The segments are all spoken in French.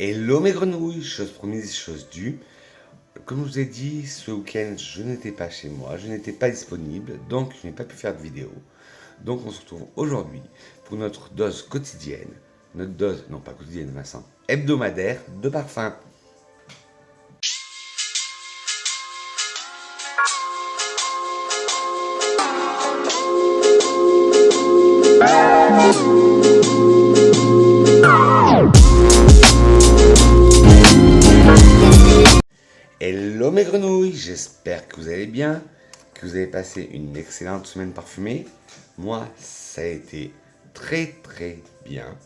Hello mes grenouilles, chose promise, chose due. Comme je vous ai dit, ce week-end, je n'étais pas chez moi, je n'étais pas disponible, donc je n'ai pas pu faire de vidéo. Donc on se retrouve aujourd'hui pour notre dose quotidienne, notre dose, non pas quotidienne Vincent, hebdomadaire de parfum. Hello mes grenouilles, j'espère que vous allez bien, que vous avez passé une excellente semaine parfumée. Moi, ça a été très bien,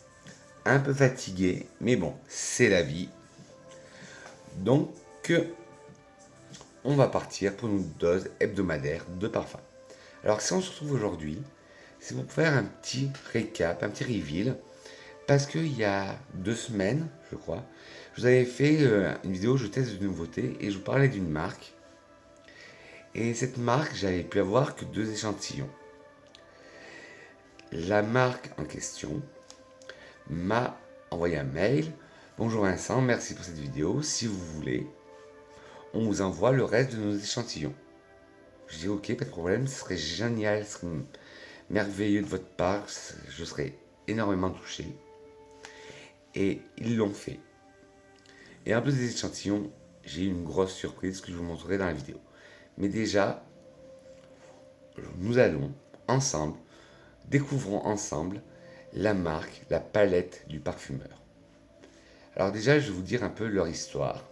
un peu fatigué, mais bon, c'est la vie. Donc, on va partir pour une dose hebdomadaire de parfum. Alors, si on se retrouve aujourd'hui, c'est pour faire un petit récap, un petit reveal, parce qu'il y a 2 semaines, je crois, je vous avais fait une vidéo où je teste de nouveautés et je vous parlais d'une marque. Et cette marque, j'avais pu avoir que 2 échantillons. La marque en question m'a envoyé un mail. Bonjour Vincent, merci pour cette vidéo. Si vous voulez, on vous envoie le reste de nos échantillons. Je dis ok, pas de problème, ce serait génial, ce serait merveilleux de votre part, je serais énormément touché. Et ils l'ont fait. Et en plus des échantillons, j'ai eu une grosse surprise que je vous montrerai dans la vidéo. Mais déjà, nous allons ensemble, découvrons ensemble la marque, la palette du parfumeur. Alors déjà, je vais vous dire un peu leur histoire.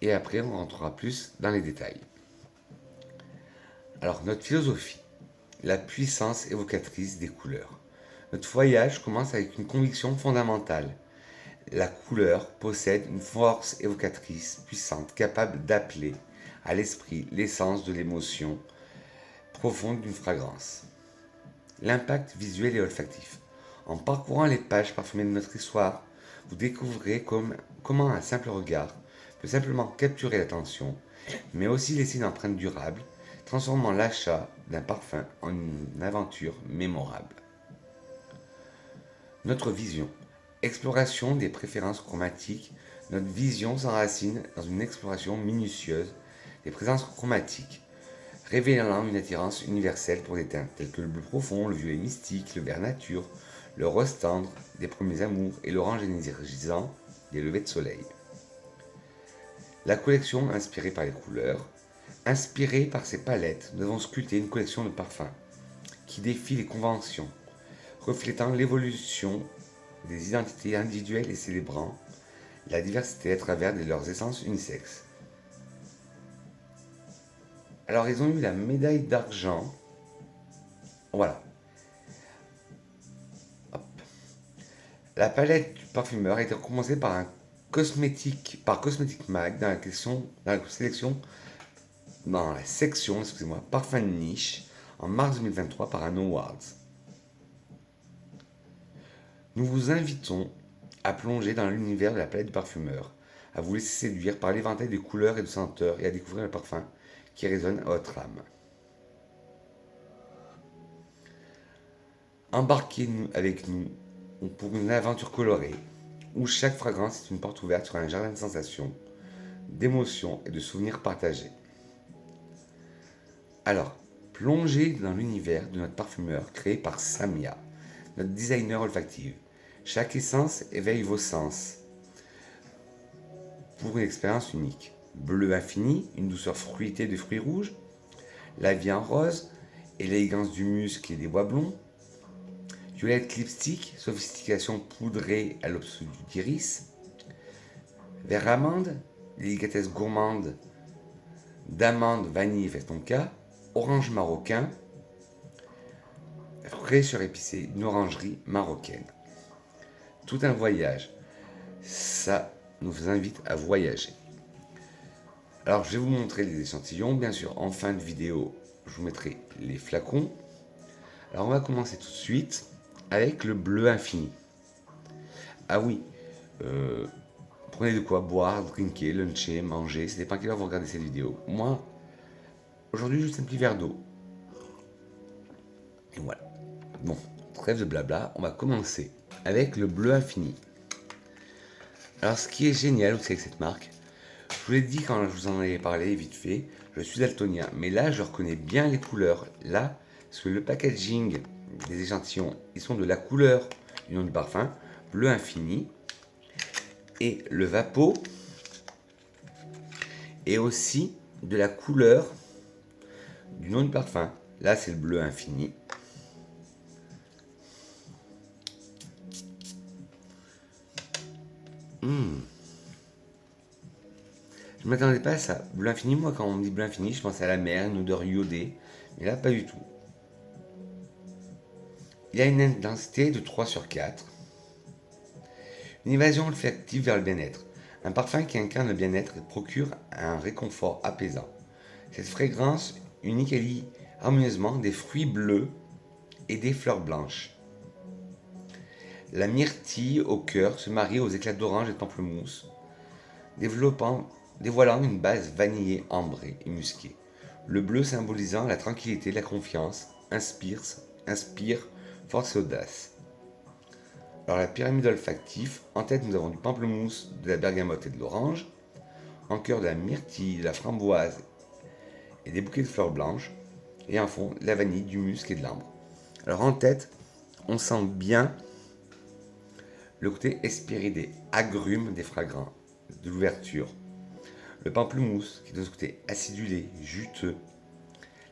Et après, on rentrera plus dans les détails. Alors, notre philosophie, la puissance évocatrice des couleurs. Notre voyage commence avec une conviction fondamentale. La couleur possède une force évocatrice puissante, capable d'appeler à l'esprit l'essence de l'émotion profonde d'une fragrance. L'impact visuel et olfactif. En parcourant les pages parfumées de notre histoire, vous découvrirez comment un simple regard peut simplement capturer l'attention, mais aussi laisser une empreinte durable, transformant l'achat d'un parfum en une aventure mémorable. Notre vision. Exploration des préférences chromatiques. Notre vision s'enracine dans une exploration minutieuse des présences chromatiques, révélant une attirance universelle pour des teintes telles que le bleu profond, le violet mystique, le vert nature, le rose tendre des premiers amours et l'orange énergisant des levées de soleil. La collection inspirée par les couleurs. Inspirée par ces palettes, nous avons sculpté une collection de parfums qui défie les conventions, reflétant l'évolution des identités individuelles et célébrant la diversité à travers leurs essences unisexes. Alors ils ont eu la médaille d'argent. Voilà. Hop. La palette du parfumeur a été recommencée par Cosmetic Mag dans la section parfum de niche en mars 2023 par Anno Awards. Nous vous invitons à plonger dans l'univers de la palette du parfumeur, à vous laisser séduire par l'éventail de couleurs et de senteurs et à découvrir le parfum qui résonne à votre âme. Embarquez avec nous pour une aventure colorée où chaque fragrance est une porte ouverte sur un jardin de sensations, d'émotions et de souvenirs partagés. Alors, plongez dans l'univers de notre parfumeur créé par Samia, notre designer olfactive. Chaque essence éveille vos sens pour une expérience unique. Bleu infini, une douceur fruitée de fruits rouges. La vie en rose et l'élégance du musc et des bois blonds. Violette lipstick, sophistication poudrée à l'obscur d'iris. Vert amande, délicatesse gourmande d'amande, vanille et festonca. Orange marocain, fraîcheur épicée d'une orangerie marocaine. Tout un voyage. Ça nous invite à voyager. Alors je vais vous montrer les échantillons. Bien sûr, en fin de vidéo, je vous mettrai les flacons. Alors on va commencer tout de suite avec le bleu infini. Ah oui, prenez de quoi boire, drinker, luncher, manger. Ça dépend à quelle heure vous regardez cette vidéo. Moi, aujourd'hui, juste un petit verre d'eau. Et voilà. Bon, trêve de blabla, on va commencer avec le bleu infini. Alors ce qui est génial aussi avec cette marque, je vous l'ai dit quand je vous en avais parlé vite fait, je suis daltonien, mais là je reconnais bien les couleurs. Là, parce que le packaging des échantillons, ils sont de la couleur du nom du parfum, bleu infini, et le Vapeau est aussi de la couleur du nom du parfum. Là c'est le bleu infini. Je ne m'attendais pas à ça. Bleu infini, moi quand on me dit bleu infini, je pense à la mer, une odeur iodée. Mais là pas du tout. Il a une intensité de 3 sur 4. Une évasion olfactive vers le bien-être. Un parfum qui incarne le bien-être et procure un réconfort apaisant. Cette fragrance unique allie harmonieusement des fruits bleus et des fleurs blanches. La myrtille au cœur se marie aux éclats d'orange et de pamplemousse, dévoilant une base vanillée ambrée et musquée. Le bleu symbolisant la tranquillité, la confiance, inspire force et audace. Alors la pyramide olfactive, en tête nous avons du pamplemousse, de la bergamote et de l'orange, en cœur de la myrtille, de la framboise et des bouquets de fleurs blanches, et en fond de la vanille, du musc et de l'ambre. Alors en tête, on sent bien le côté espéré des agrumes des fragrants, de l'ouverture. Le pamplemousse qui donne ce côté acidulé, juteux.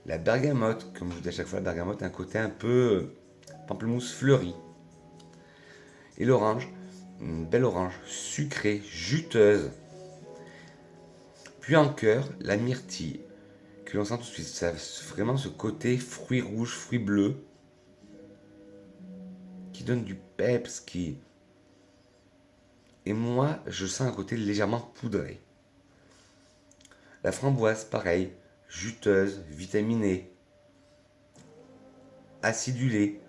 La bergamote, comme je vous dis à chaque fois, la bergamote a un côté un peu pamplemousse fleuri. Et l'orange, une belle orange sucrée, juteuse. Puis en cœur, la myrtille, que l'on sent tout de suite. Ça a vraiment ce côté fruits rouges, fruits bleus, qui donne du peps, qui... Et moi, je sens un côté légèrement poudré. La framboise, pareil, juteuse, vitaminée, acidulée.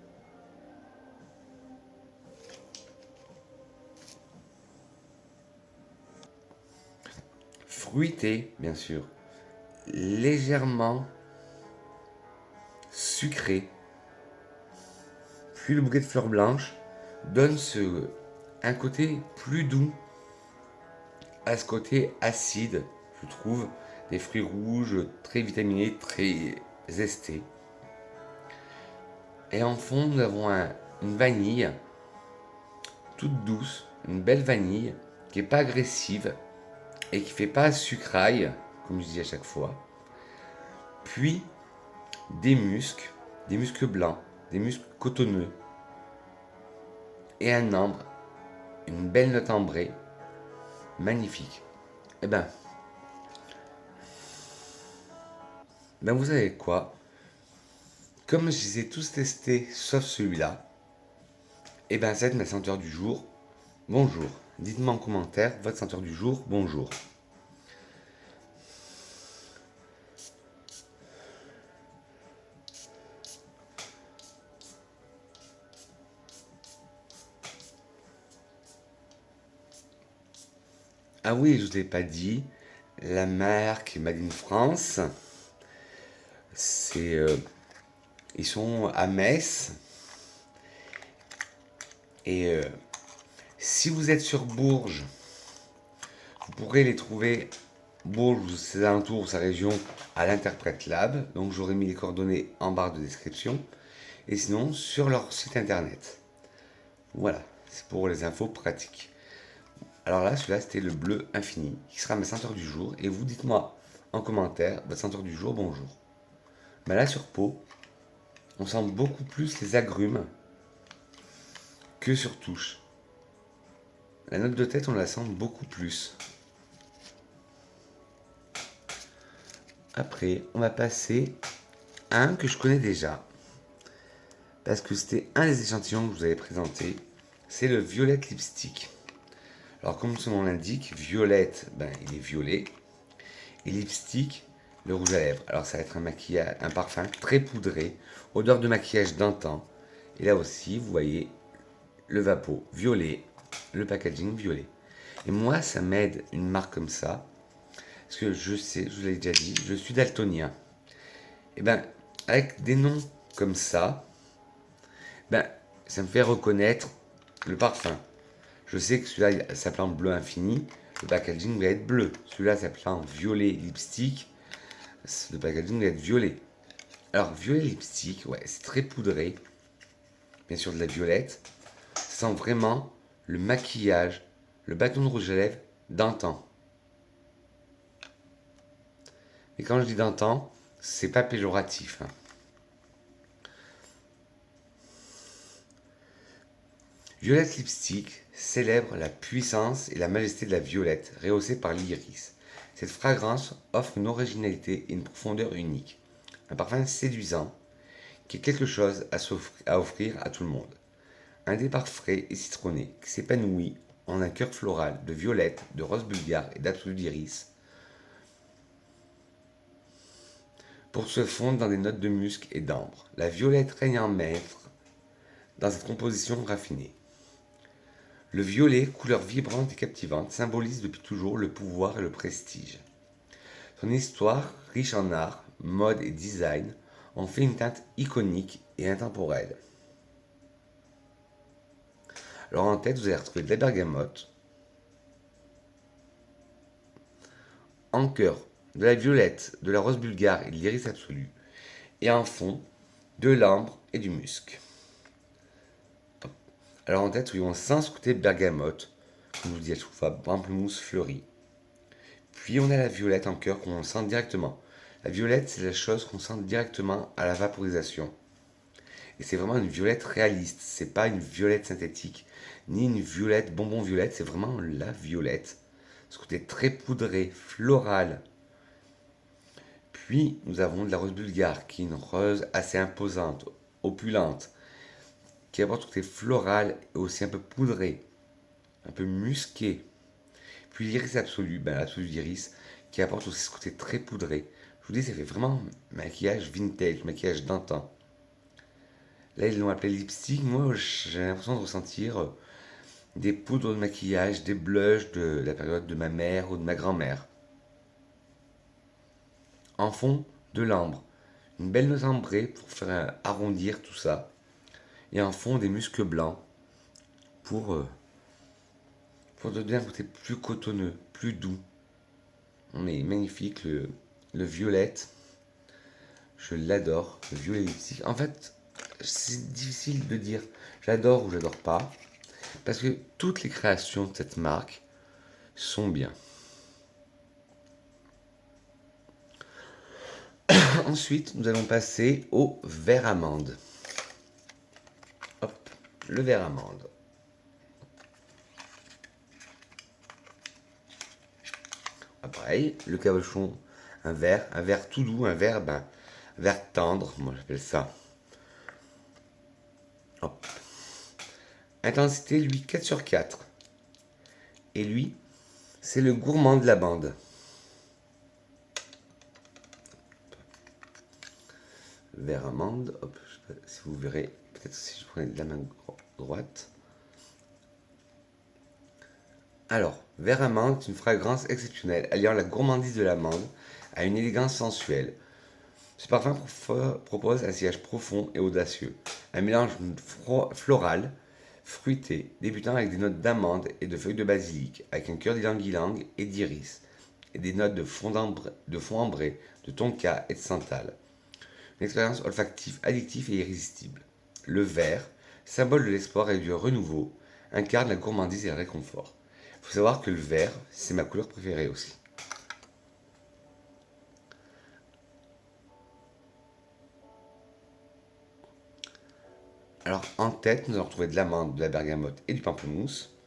Fruité, bien sûr. Légèrement sucré. Puis le bouquet de fleurs blanches donne un côté plus doux à ce côté acide, je trouve, des fruits rouges très vitaminés, très zestés. Et en fond, nous avons une vanille toute douce, une belle vanille qui n'est pas agressive et qui ne fait pas sucraille, comme je dis à chaque fois. Puis des muscs blancs, des muscs cotonneux et un ambre, une belle note ambrée, magnifique. Eh ben vous savez quoi? Comme je les ai tous testés sauf celui-là, et ben c'est ma senteur du jour. Bonjour. Dites-moi en commentaire votre senteur du jour. Bonjour. Ah oui, je ne vous ai pas dit, la marque Made in France, c'est, ils sont à Metz. Et si vous êtes sur Bourges, vous pourrez les trouver, Bourges ou ses alentours, sa région, à l'Interprète Lab. Donc j'aurai mis les coordonnées en barre de description. Et sinon, sur leur site internet. Voilà, c'est pour les infos pratiques. Alors là, celui-là, c'était le bleu infini, qui sera ma senteur du jour. Et vous, dites-moi en commentaire, votre senteur du jour, bonjour. Ben là, sur peau, on sent beaucoup plus les agrumes que sur touche. La note de tête, on la sent beaucoup plus. Après, on va passer à un que je connais déjà. Parce que c'était un des échantillons que je vous avais présenté. C'est le Violette Lipstick. Alors, comme son nom l'indique, Violette, ben, il est violet. Et Lipstick, le rouge à lèvres. Alors, ça va être un parfum très poudré, odeur de maquillage d'antan. Et là aussi, vous voyez le Vapeau violet, le packaging violet. Et moi, ça m'aide une marque comme ça. Parce que je sais, je vous l'ai déjà dit, je suis daltonien. Et ben, avec des noms comme ça, ben, ça me fait reconnaître le parfum. Je sais que celui-là, il s'appelle en bleu infini, le packaging va être bleu. Celui-là s'appelle en violet lipstick, le packaging va être violet. Alors, violet lipstick, ouais, c'est très poudré. Bien sûr, de la violette. Ça sent vraiment le maquillage, le bâton de rouge à lèvres d'antan. Et quand je dis d'antan, c'est pas péjoratif, hein. Violette Lipstick célèbre la puissance et la majesté de la violette, rehaussée par l'iris. Cette fragrance offre une originalité et une profondeur unique. Un parfum séduisant qui est quelque chose à offrir à tout le monde. Un départ frais et citronné qui s'épanouit en un cœur floral de violette, de rose bulgare et d'absolu d'iris pour se fondre dans des notes de musc et d'ambre. La violette règne en maître dans cette composition raffinée. Le violet, couleur vibrante et captivante, symbolise depuis toujours le pouvoir et le prestige. Son histoire, riche en art, mode et design, en fait une teinte iconique et intemporelle. Alors en tête, vous allez retrouver de la bergamote, en cœur, de la violette, de la rose bulgare et de l'iris absolu, et en fond, de l'ambre et du musc. Alors en tête, oui, on sent ce côté bergamote, comme je vous dis à chaque fois, pamplemousse fleuri. Puis on a la violette en cœur qu'on sent directement. La violette, c'est la chose qu'on sent directement à la vaporisation. Et c'est vraiment une violette réaliste. C'est pas une violette synthétique, ni une violette bonbon violette. C'est vraiment la violette. Ce côté très poudré, floral. Puis nous avons de la rose bulgare, qui est une rose assez imposante, opulente, qui apporte ce côté floral et aussi un peu poudré, un peu musqué. Puis l'iris absolu, ben l'absolu d'iris, qui apporte aussi ce côté très poudré. Je vous dis, ça fait vraiment maquillage vintage, maquillage d'antan. Là, ils l'ont appelé lipstick. Moi, j'ai l'impression de ressentir des poudres de maquillage, des blushs de la période de ma mère ou de ma grand-mère. En fond, de l'ambre. Une belle note ambrée pour faire arrondir tout ça. Et en fond, des muscles blancs pour, euh, pour donner un côté plus cotonneux, plus doux. On est magnifique, le violette. Je l'adore, le violet lipstick. En fait, c'est difficile de dire j'adore ou j'adore pas. Parce que toutes les créations de cette marque sont bien. Ensuite, nous allons passer au vert amande. Hop, le vert amande. Pareil, le cabochon, un vert tout doux, un vert tendre, moi j'appelle ça. Hop. Intensité, lui, 4 sur 4. Et lui, c'est le gourmand de la bande. Vert amande, hop, je sais pas si vous verrez, peut-être si je prenais de la main droite. Alors, vert amande est une fragrance exceptionnelle, alliant la gourmandise de l'amande à une élégance sensuelle. Ce parfum propose un sillage profond et audacieux, un mélange floral, fruité, débutant avec des notes d'amande et de feuilles de basilic, avec un cœur d'ylang-ylang et d'iris, et des notes de fond ambré, de tonka et de santal. Une expérience olfactive, addictive et irrésistible. Le vert, symbole de l'espoir et du renouveau, incarne la gourmandise et le réconfort. Il faut savoir que le vert, c'est ma couleur préférée aussi. Alors en tête, nous allons retrouver de l'amande, de la bergamote et du pamplemousse.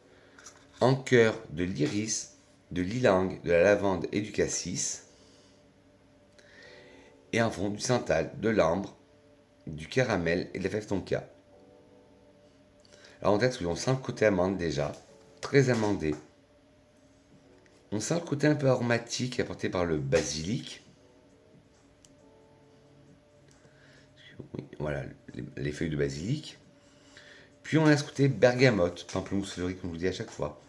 En cœur, de l'iris, de l'ylang, de la lavande et du cassis. Et en fond, du santal, de l'ambre, du caramel et de la fève tonka. Alors en tête, on sent le côté amande déjà, très amandé. On sent le côté un peu aromatique apporté par le basilic. Oui, voilà, les feuilles de basilic. Puis on a ce côté bergamote, pamplemousse fleuri, comme je vous dis à chaque fois.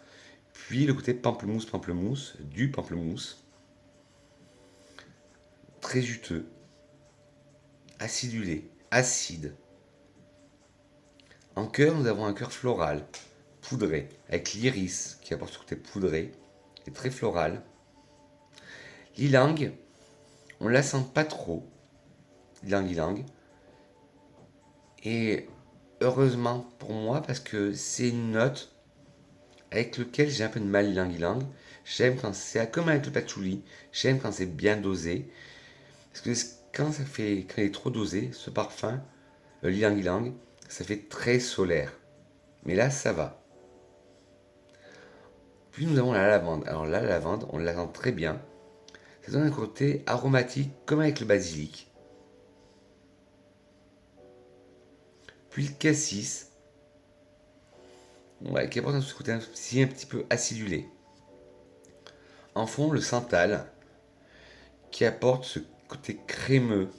Puis le côté pamplemousse, du pamplemousse. Très juteux, acidulé, acide. En cœur, nous avons un cœur floral, poudré, avec l'iris qui apporte ce côté poudré et très floral. L'ylang, on la sent pas trop, ylang. Et heureusement pour moi, parce que c'est une note avec laquelle j'ai un peu de mal ylang. J'aime quand c'est comme avec le patchouli, j'aime quand c'est bien dosé. Parce que quand il est trop dosé, ce parfum, l'ylang, ça fait très solaire. Mais là, ça va. Puis nous avons la lavande. Alors là, la lavande, on la sent très bien. Ça donne un côté aromatique comme avec le basilic. Puis le cassis, ouais, qui apporte ce côté un petit peu acidulé. En fond, le santal, qui apporte ce côté crémeux.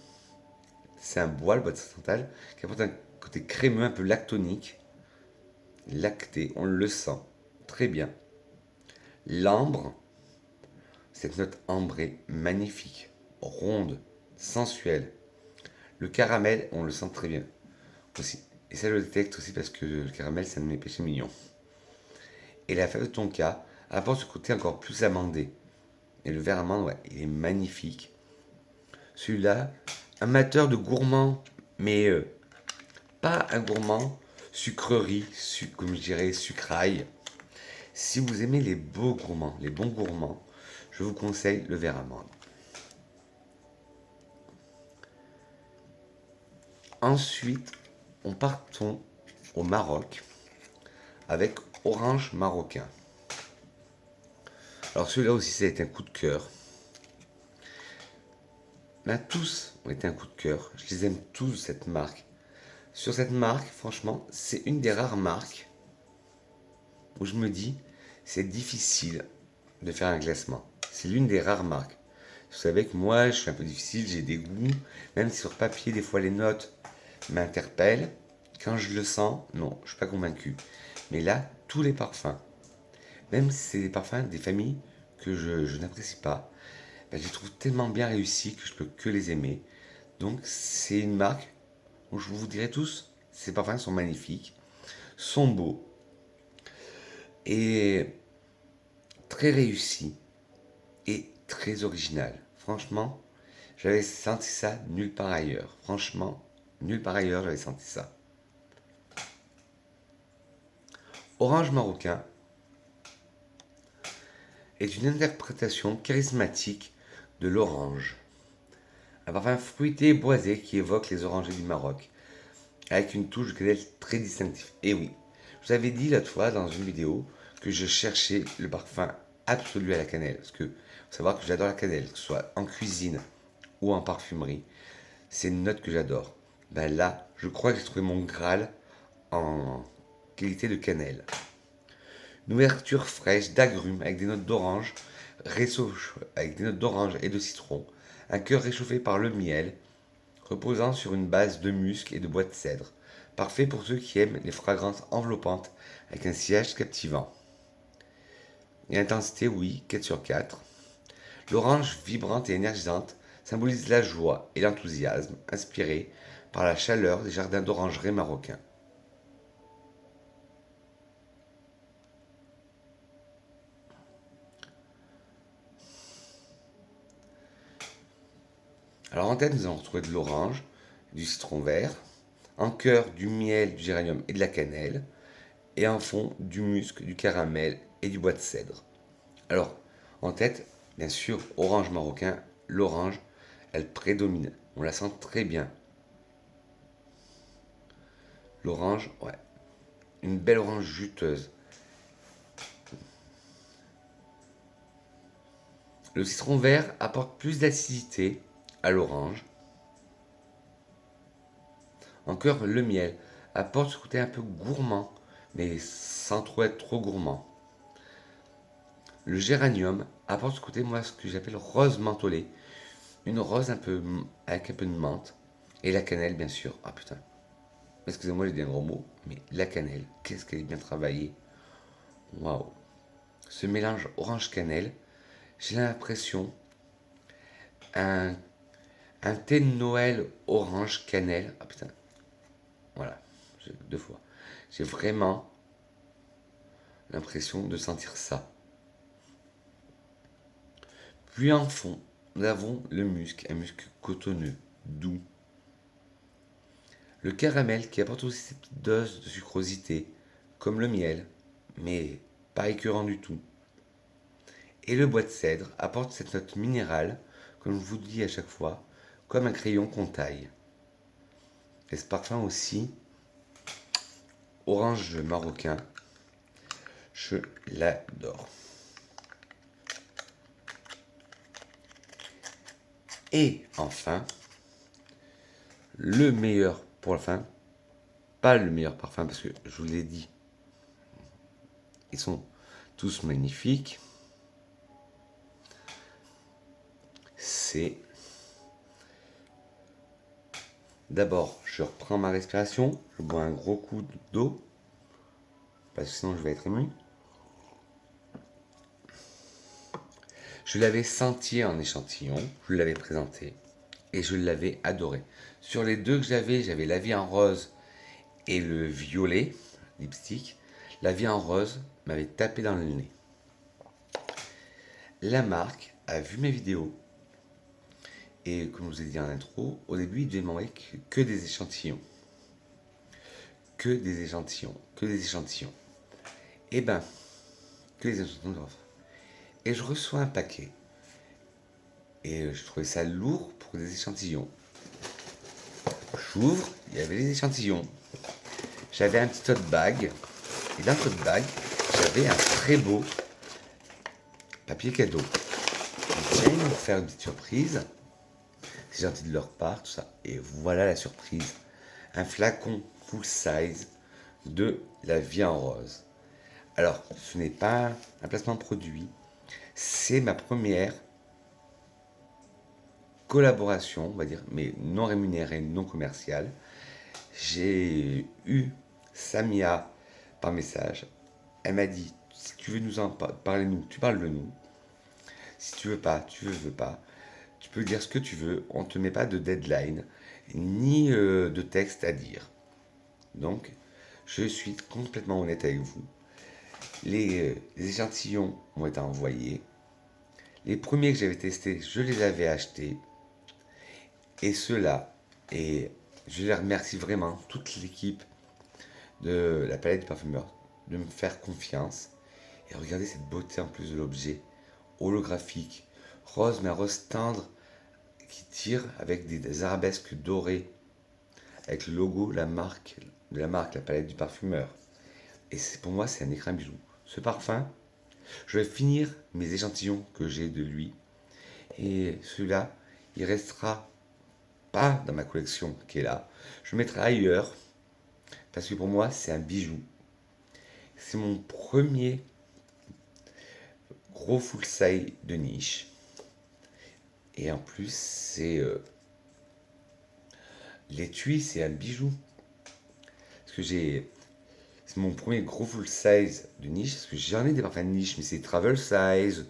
C'est un bois, le bois de santal, qui apporte un côté crémeux, un peu lactonique. Lacté, on le sent très bien. L'ambre, cette note ambrée, magnifique, ronde, sensuelle. Le caramel, on le sent très bien aussi. Et ça, je le détecte aussi parce que le caramel, c'est un de mes péchés mignons. Et la fève de tonka apporte ce côté encore plus amandé. Et le verre amande, ouais, il est magnifique. Celui-là, amateur de gourmand, mais pas un gourmand sucrerie, comme je dirais, sucraille. Si vous aimez les beaux gourmands, les bons gourmands, je vous conseille le verre amande. Ensuite, on partons au Maroc avec orange marocain. Alors celui-là aussi, ça a été un coup de cœur. Ben, tous ont été un coup de cœur. Je les aime tous, cette marque. Sur cette marque, franchement, c'est une des rares marques où je me dis, c'est difficile de faire un classement. C'est l'une des rares marques. Vous savez que moi, je suis un peu difficile, j'ai des goûts. Même si sur papier, des fois, les notes m'interpellent. Quand je le sens, non, je suis pas convaincu. Mais là, tous les parfums, même si c'est des parfums des familles que je n'apprécie pas, ben, je les trouve tellement bien réussis que je peux que les aimer. Donc c'est une marque où je vous dirai tous, ces parfums sont magnifiques, sont beaux et très réussis et très original. Franchement, j'avais senti ça nulle part ailleurs. Franchement, nulle part ailleurs j'avais senti ça. Orange marocain est une interprétation charismatique de l'orange. Un parfum fruité et boisé qui évoque les orangers du Maroc, avec une touche de cannelle très distinctive. Et oui, je vous avais dit l'autre fois dans une vidéo que je cherchais le parfum absolu à la cannelle. Parce que, faut savoir que j'adore la cannelle, que ce soit en cuisine ou en parfumerie. C'est une note que j'adore. Ben là, je crois que j'ai trouvé mon Graal en qualité de cannelle. Une ouverture fraîche d'agrumes avec des notes d'orange, avec des notes d'orange et de citron. Un cœur réchauffé par le miel, reposant sur une base de musc et de bois de cèdre. Parfait pour ceux qui aiment les fragrances enveloppantes avec un sillage captivant. Et intensité, oui, 4 sur 4. L'orange vibrante et énergisante symbolise la joie et l'enthousiasme inspirés par la chaleur des jardins d'orangerie marocains. Alors en tête, nous allons retrouver de l'orange, du citron vert, en cœur du miel, du géranium et de la cannelle, et en fond du musc, du caramel et du bois de cèdre. Alors, en tête, bien sûr, orange marocain, l'orange, elle prédomine. On la sent très bien. L'orange, ouais, une belle orange juteuse. Le citron vert apporte plus d'acidité à l'orange. Encore le miel apporte ce côté un peu gourmand, mais sans trop être trop gourmand. Le géranium apporte ce côté, moi, ce que j'appelle rose mentholée. Une rose un peu avec un peu de menthe. Et la cannelle, bien sûr. Ah putain. Excusez-moi, j'ai dit un gros mot. Mais la cannelle, qu'est-ce qu'elle est bien travaillée. Waouh. Ce mélange orange-cannelle, j'ai l'impression un, un thé de Noël orange-cannelle. Ah putain. Voilà. Deux fois. J'ai vraiment l'impression de sentir ça. Puis en fond, nous avons le musc, un musc cotonneux, doux. Le caramel qui apporte aussi cette petite dose de sucrosité, comme le miel, mais pas écœurant du tout. Et le bois de cèdre apporte cette note minérale, comme je vous dis à chaque fois, comme un crayon qu'on taille. Et ce parfum aussi, orange marocain, je l'adore. Et enfin, le meilleur pour la fin, pas le meilleur parfum parce que je vous l'ai dit, ils sont tous magnifiques. C'est d'abord, je reprends ma respiration, je bois un gros coup d'eau parce que sinon je vais être ému. Je l'avais senti en échantillon, je l'avais présenté et je l'avais adoré. Sur les deux que j'avais la vie en rose et le violet, lipstick. La vie en rose m'avait tapé dans le nez. La marque a vu mes vidéos et comme je vous ai dit en intro, au début il devait m'envoyer que des échantillons. Que des échantillons, que des échantillons. Et ben, que des échantillons. Et je reçois un paquet. Et je trouvais ça lourd pour des échantillons. J'ouvre, il y avait les échantillons. J'avais un petit tote bag. Et dans le tote bag, j'avais un très beau papier cadeau. Ils viennent me faire une petite surprise. C'est gentil de leur part, tout ça. Et voilà la surprise. Un flacon full size de la vie en rose. Alors, ce n'est pas un placement de produit. C'est ma première collaboration, on va dire, mais non rémunérée, non commerciale. J'ai eu Samia par message. Elle m'a dit, si tu veux nous en parler, nous, tu parles de nous. Si tu veux pas, tu veux pas. Tu peux dire ce que tu veux. On ne te met pas de deadline, ni de texte à dire. Donc, je suis complètement honnête avec vous. Les échantillons ont été envoyés. Les premiers que j'avais testés, je les avais achetés. Et ceux-là, et je les remercie vraiment, toute l'équipe de la palette du parfumeur, de me faire confiance. Et regardez cette beauté en plus de l'objet, holographique, rose, mais un rose tendre, qui tire avec des arabesques dorées, avec le logo de la marque, la palette du parfumeur. Et pour moi, c'est un écrin bijou. Ce parfum, je vais finir mes échantillons que j'ai de lui. Et celui-là, il restera pas dans ma collection qui est là. Je le mettrai ailleurs. Parce que pour moi, c'est un bijou. C'est mon premier gros full size de niche. Et en plus, c'est l'étui, c'est un bijou. Parce que c'est mon premier gros full size de niche. Parce que j'en ai des parfums de niche, mais c'est travel size,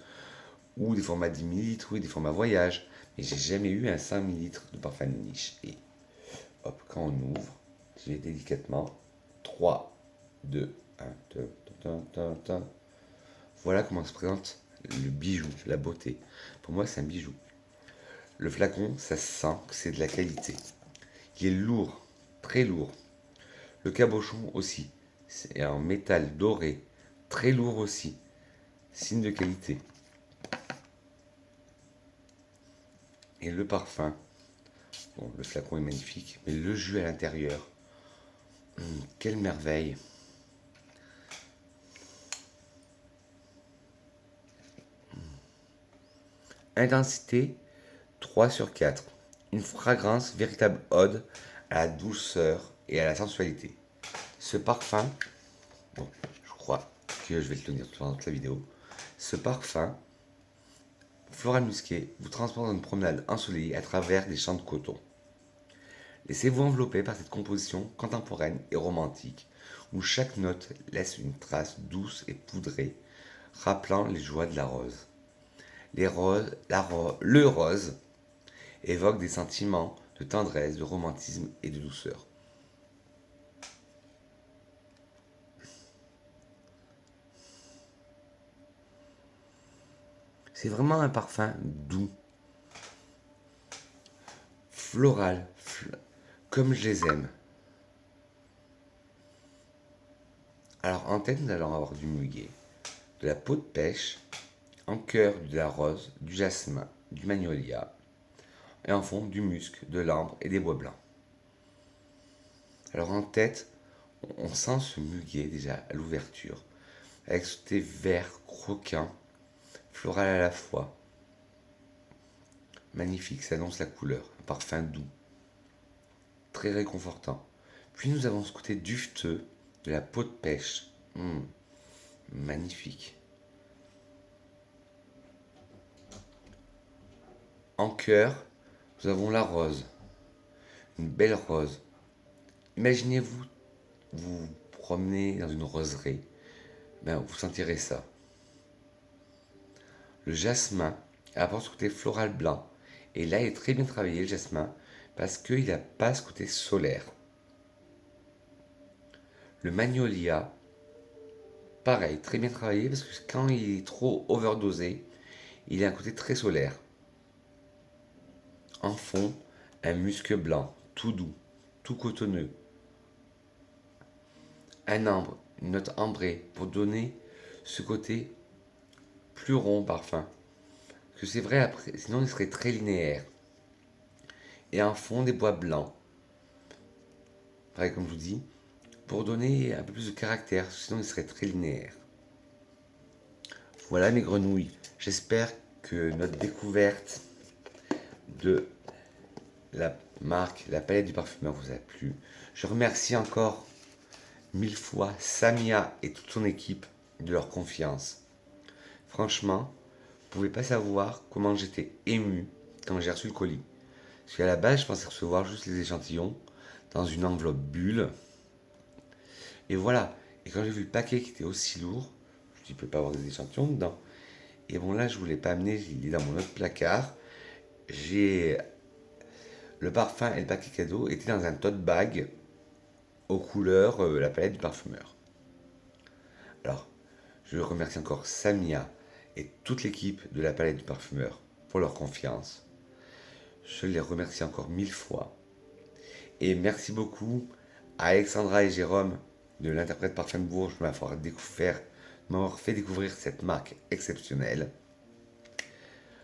ou des formats 10 ml, ou des formats voyage. Mais j'ai jamais eu un 5 ml de parfum de niche. Et hop, quand on ouvre, je vais délicatement 3, 2, 1, voilà comment se présente le bijou, la beauté. Pour moi, c'est un bijou. Le flacon, ça se sent que c'est de la qualité. Il est lourd, très lourd. Le cabochon aussi, c'est en métal doré, très lourd aussi. Signe de qualité. Et le parfum, bon, le flacon est magnifique, mais le jus à l'intérieur, quelle merveille. Intensité 3 sur 4. Une fragrance véritable ode à la douceur et à la sensualité. Ce parfum, bon, je crois que je vais le tenir pendant toute la vidéo. Ce parfum, floral musqué, vous transporte dans une promenade ensoleillée à travers des champs de coton. Laissez-vous envelopper par cette composition contemporaine et romantique, où chaque note laisse une trace douce et poudrée, rappelant les joies de la rose. Le rose évoque des sentiments de tendresse, de romantisme et de douceur. C'est vraiment un parfum doux, floral, comme je les aime. Alors en tête, nous allons avoir du muguet, de la peau de pêche, en cœur de la rose, du jasmin, du magnolia, et en fond du musc, de l'ambre et des bois blancs. Alors en tête, on sent ce muguet déjà à l'ouverture, avec ce thé vert croquant, floral à la fois. Magnifique, ça annonce la couleur, un parfum doux, très réconfortant. Puis nous avons ce côté dufteux de la peau de pêche. Magnifique. En cœur, nous avons la rose, une belle rose. Imaginez-vous vous promenez dans une roseraie, vous sentirez ça. Le jasmin apporte ce côté floral blanc, et là il est très bien travaillé le jasmin, parce qu'il n'a pas ce côté solaire. Le magnolia, pareil, très bien travaillé, parce que quand il est trop overdosé, il a un côté très solaire. En fond, un musc blanc, tout doux, tout cotonneux. Un ambre, une note ambrée, pour donner ce côté plus rond parfum. Parce que c'est vrai, après, sinon il serait très linéaire. Et en fond, des bois blancs. Pareil, comme je vous dis, pour donner un peu plus de caractère, sinon il serait très linéaire. Voilà mes grenouilles. J'espère que notre découverte de la marque La Palette du Parfumeur vous a plu. Je remercie encore 1000 fois Samia et toute son équipe de leur confiance. Franchement, vous pouvez pas savoir comment j'étais ému quand j'ai reçu le colis. Parce qu'à la base, je pensais recevoir juste les échantillons dans une enveloppe bulle. Et voilà. Et quand j'ai vu le paquet qui était aussi lourd, je me suis dit, il ne peut pas avoir des échantillons dedans. Et bon, là, je ne voulais pas amener, il est dans mon autre placard. J'ai le parfum et le paquet cadeau étaient dans un tote bag aux couleurs La Palette du Parfumeur. Alors, je remercie encore Samia et toute l'équipe de La Palette du Parfumeur pour leur confiance. Je les remercie encore 1000 fois. Et merci beaucoup à Alexandra et Jérôme de l'interprète Parfum de Bourges de m'avoir fait découvrir cette marque exceptionnelle.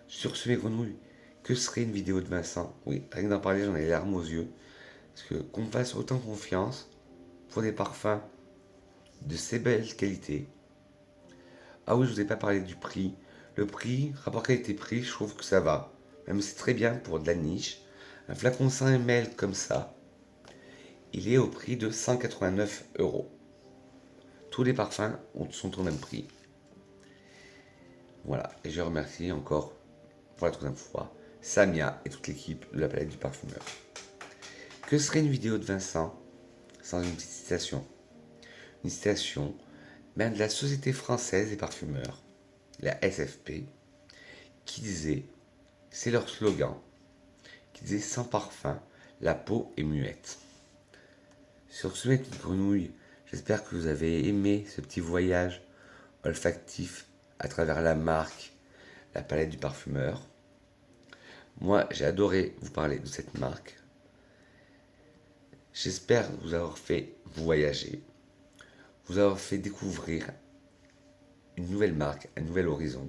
Sur ce, mes grenouilles, que serait une vidéo de Vincent? Oui, rien que d'en parler, j'en ai les larmes aux yeux. Parce que qu'on me fasse autant confiance pour des parfums de ces belles qualités. Ah oui, je vous ai pas parlé du prix. Le prix, rapport qualité-prix, je trouve que ça va. Même si c'est très bien pour de la niche. Un flacon 100 ml comme ça, il est au prix de 189 euros. Tous les parfums sont au même prix. Voilà, et je remercie encore pour la troisième fois Samia et toute l'équipe de La Palette du Parfumeur. Que serait une vidéo de Vincent sans une petite citation? Une citation de la Société française des parfumeurs, la SFP, qui disait, c'est leur slogan, qui disait sans parfum, la peau est muette. Sur ce, mes petites grenouilles, j'espère que vous avez aimé ce petit voyage olfactif à travers la marque, la palette du parfumeur. Moi, j'ai adoré vous parler de cette marque. J'espère vous avoir fait voyager, vous avoir fait découvrir une nouvelle marque, un nouvel horizon.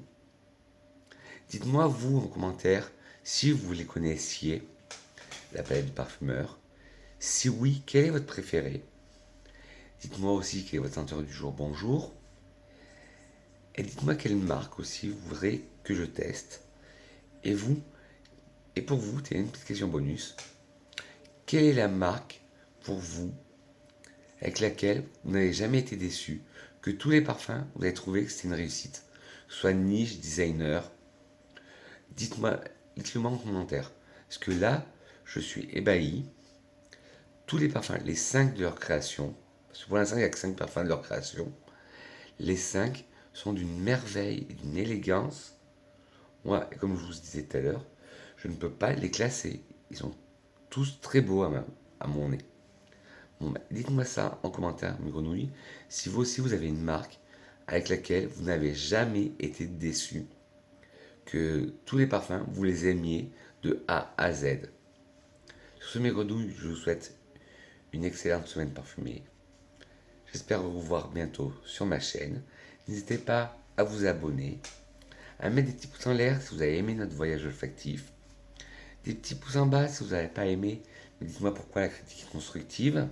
Dites-moi, vous, en commentaire, si vous les connaissiez, la palette du parfumeur. Si oui, quel est votre préféré? Dites-moi aussi quel est votre senteur du jour, bonjour. Et dites-moi quelle marque aussi vous voudrez que je teste. Et vous, et pour vous, c'est une petite question bonus. Quelle est la marque pour vous avec laquelle vous n'avez jamais été déçu, que tous les parfums, vous avez trouvé que c'était une réussite, que ce soit niche, designer? Dites-le moi en commentaire. Parce que là, je suis ébahi. Tous les parfums, les 5 de leur création, parce que pour l'instant, il n'y a que 5 parfums de leur création, les 5 sont d'une merveille et d'une élégance. Moi, comme je vous disais tout à l'heure, je ne peux pas les classer. Ils sont tous très beaux à mon nez. Bon, dites-moi ça en commentaire, mes grenouilles, si vous aussi vous avez une marque avec laquelle vous n'avez jamais été déçu, que tous les parfums, vous les aimiez de A à Z. Sur ce, mes grenouilles, je vous souhaite une excellente semaine parfumée. J'espère vous revoir bientôt sur ma chaîne. N'hésitez pas à vous abonner, à mettre des petits pouces en l'air si vous avez aimé notre voyage olfactif, des petits pouces en bas si vous n'avez pas aimé, mais dites-moi pourquoi la critique est constructive.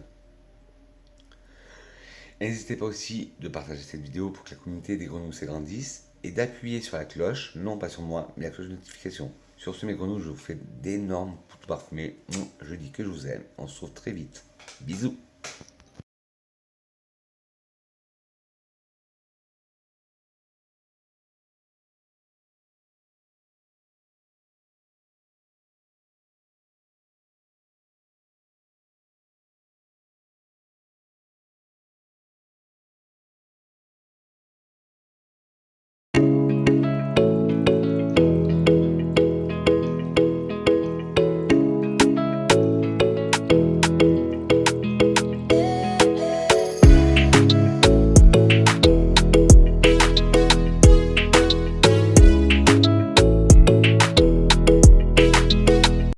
Et n'hésitez pas aussi de partager cette vidéo pour que la communauté des grenouilles s'agrandisse et d'appuyer sur la cloche, non pas sur moi, mais la cloche de notification. Sur ce, mes grenouilles, je vous fais d'énormes pouces parfumés. Je dis que je vous aime. On se retrouve très vite. Bisous.